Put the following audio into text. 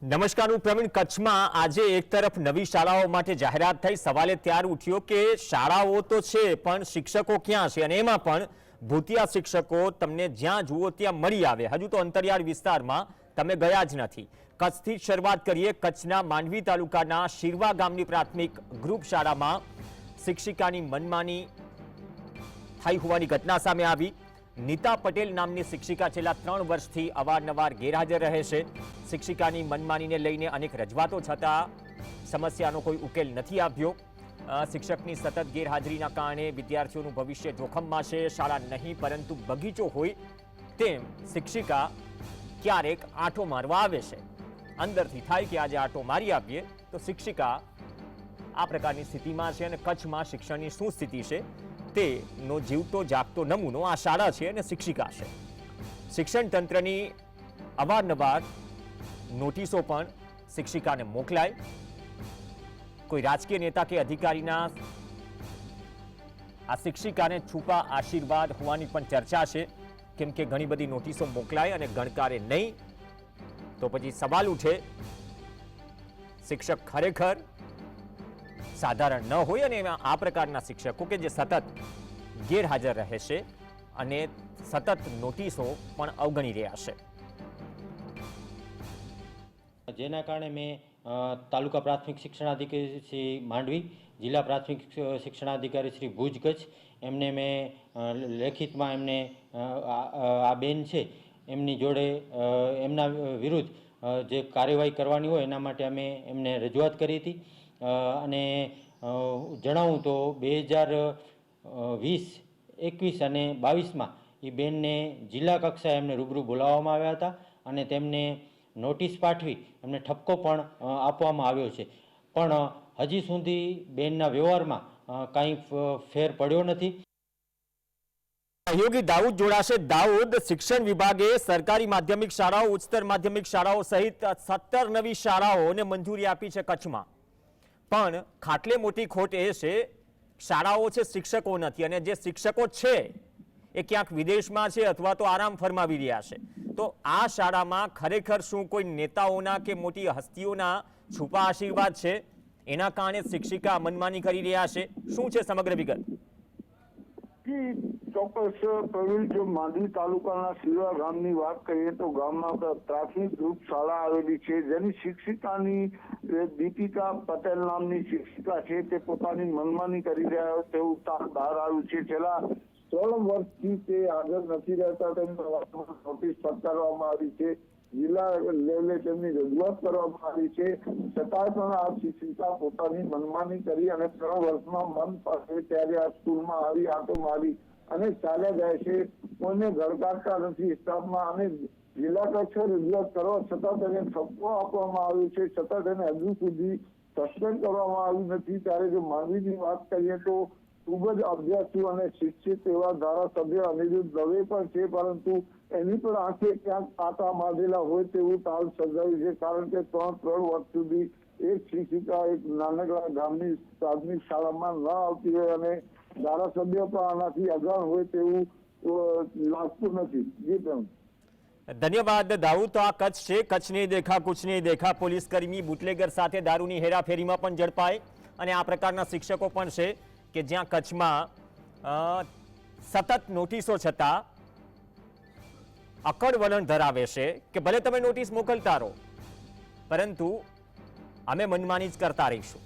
નમસ્કાર, હું પ્રવીણ. કચ્છમાં આજે એક તરફ નવી શાળાઓ માટે જાહેરાત થઈ. સવાલે ત્યાર ઉઠ્યો કે શાળાઓ તો છે પણ શિક્ષકો ક્યાં છે, અને એમાં પણ ભૂતિયા શિક્ષકો તમને જ્યાં જુઓ ત્યાં મળી આવે. હજુ તો અંતરિયાળ વિસ્તારમાં તમે ગયા જ નથી. કચ્છથી શરૂઆત કરીએ. કચ્છના માંડવી તાલુકાના શિરવા ગામની પ્રાથમિક ગ્રુપ શાળામાં શિક્ષિકાની મનમાની થઈ હોવાની ઘટના સામે આવી. નીતા પટેલ નામની શિક્ષિકા છેલ્લા 3 વર્ષથી અવારનવાર ગેરહાજર રહે છે. શિક્ષિકાની મનમાનીને લઈને અનેક રજૂઆતો છતાં સમસ્યાનો કોઈ ઉકેલ નથી આવ્યો. શિક્ષકની સતત ગેરહાજરીના કારણે વિદ્યાર્થીઓનું ભવિષ્ય જોખમમાં છે. શાળા નહીં પરંતુ બગીચો હોય તેમ શિક્ષિકા ક્યારેક આંટો મારવા આવે છે. અંદરથી થાય કે આજે આંટો મારી આપીએ તો શિક્ષિકા આ પ્રકારની સ્થિતિમાં છે. અને કચ્છમાં શિક્ષણની શું સ્થિતિ છે તેનો જીવતો જાગતો નમૂનો આ શાળા છે અને શિક્ષિકા છે. શિક્ષણ તંત્રની અવારનવાર નોટિસો પણ શિક્ષિકાને મોકલાય. કોઈ રાજકીય નેતા કે અધિકારીના આ શિક્ષિકાને છુપા આશીર્વાદ હોવાની પણ ચર્ચા છે. કેમ કે ઘણી બધી નોટિસો મોકલાય અને ગણકારે નહીં તો પછી સવાલ ઉઠે, શિક્ષક ખરેખર સાધારણ ન હોય અને એમાં આ પ્રકારના શિક્ષકો કે જે સતત ગેરહાજર રહે છે અને સતત નોટિસો પણ અવગણી રહ્યા છે. જેના કારણે મેં તાલુકા પ્રાથમિક શિક્ષણાધિકારી શ્રી માંડવી, જિલ્લા પ્રાથમિક શિક્ષણાધિકારી શ્રી ભુજ કચ્છ, એમને મેં લેખિતમાં એમને આ બેન છે એમની જોડે એમના વિરુદ્ધ જે કાર્યવાહી કરવાની હોય એના માટે અમે એમને રજૂઆત કરી હતી. અને જણાવું તો 2020, 21 અને 22માં એ બેનને જિલ્લા કક્ષાએ એમને રૂબરૂ બોલાવવામાં આવ્યા હતા અને તેમને નોટિસ પાઠવી એમને ઠપકો પણ આપવામાં આવ્યો છે. પણ હજી સુધી બેનના વ્યવહારમાં કાંઈ ફેર પડ્યો નથી. સહયોગી દાઉદ જોડાશે. દાઉદ, શિક્ષણ વિભાગે સરકારી માધ્યમિક શાળાઓ, ઉચ્ચતર માધ્યમિક શાળાઓ સહિત 17 નવી શાળાઓને મંજૂરી આપી છે કચ્છમાં. પણ ખાટલે મોટી ખોટ એ છે, શાળાઓ છે, શિક્ષકો નથી. અને જે શિક્ષકો છે એ ક્યાંક વિદેશમાં છે અથવા તો આરામ ફરમાવી રહ્યા છે. તો આ શાળામાં ખરેખર શું કોઈ નેતાઓના કે મોટી હસ્તીઓના છુપા આશીર્વાદ છે? એના કારણે શિક્ષિકા મનમાની કરી રહ્યા છે? શું છે સમગ્ર વિગત? ચોક્કસ પ્રવીણ, જો માંડવી તાલુકાના શિરવા ગામની વાત કરીએ તો ગામમાં પ્રાથમિક ગ્રુપ શાળા આવેલી છે, જેની શિક્ષિકાની દીપિકા પટેલ નામની શિક્ષિકા છે તે પોતાની મનમાની કરી રહ્યા તેવું બહાર આવ્યું છે. છેલ્લા 16 વર્ષથી તે હાજર નથી રહેતા. તેમને નોટિસ ફટકારવામાં આવી છે. જિલ્લા લેવલે તેમની રજૂઆત કરવામાં આવી છે. છતાં પણ આ શિક્ષિકા પોતાની મનમાની કરી અને 3 વર્ષમાં મન પાસે ત્યારે આ સ્કૂલમાં આવી આંટો મારી અને ચાલ્યા જાય છે. કોઈને ગણકારતા નથી સ્ટાફમાં. અને જિલ્લા કક્ષાએ રજૂઆત કરવા છતાં તેને ઠપકો આપવામાં આવ્યો છે. છતાં તેને હજુ સુધી સસ્પેન્ડ કરવામાં આવ્યું નથી. ત્યારે જો માંડવીની વાત કરીએ તો ખૂબ જ અભ્યાસુ અને શિક્ષિત એવા ધારાસભ્ય અનિરુદ્ધ દવે પણ છે, પરંતુ એની પણ આંખે ક્યાંક આટા બાંધેલા હોય તેવું તાલ સર્જાયું છે. કારણ કે 3 વર્ષ સુધી એક શિક્ષિકા એક નાનકડા ગામની પ્રાથમિક શાળામાં ન આવતી હોય અને ધારાસભ્ય પણ આનાથી અજાણ હોય તેવું લાગતું નથી. જી પણ ધન્યવાદ દાઉદ. તો આ કચ્છ છે, કચ્છ નહીં દેખા કુછ નહીં દેખા. પોલીસ કર્મી બુટલેગર સાથે દારૂની હેરાફેરીમાં પણ ઝડપાય. અને આ પ્રકારના શિક્ષકો પણ છે કે જ્યાં કચ્છમાં સતત નોટિસો છતાં અકડ વલણ ધરાવે છે કે ભલે તમે નોટિસ મોકલતા રહો પરંતુ અમે મનમાની જ કરતા રહીશું.